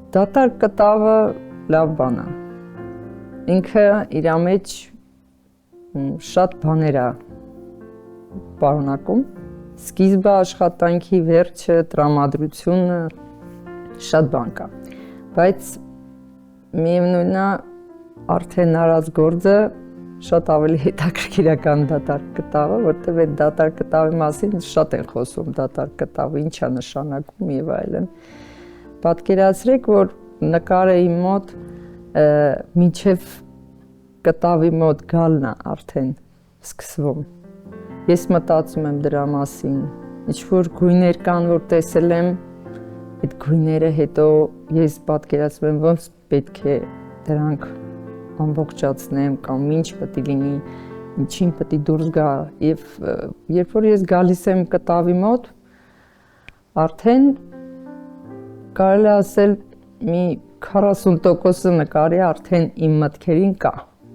Դատարկ կտավը լավ բան է։ Ինքը իր մեջ շատ բաներ է պարունակում։ Սկիզբը, աշխատանքի վերջը, տրամադրությունը, շատ բան կա։ Բայց միևնույնն է, արդեն արած գործը շատ ավելի հետաքրքիր է քան դատարկ կտավը, որտեղ այդ դատարկ կտավի մասին շատ են խոսում, դատարկ կտավը ինչ է նշանակում եւ այլն։ Պատկերացրեք, որ նկարը իմ մոտ մինչև կտավի մոտ գալն է արդեն սկսվում։ Ես մտածում եմ դրա մասին, ինչ-որ գույներ կան, որ տեսել եմ, այդ գույները հետո ես պատկերացնում եմ ոնց պետք է դրանք ամբողջացնեմ կամ ինչ պետք է լինի, ինչին պետք է դուրս գա եւ երբ որ ես գալիս եմ կտավի մոտ, արդեն կարելի ասել մի 40% նկարի արդեն իմ մտքերին կա։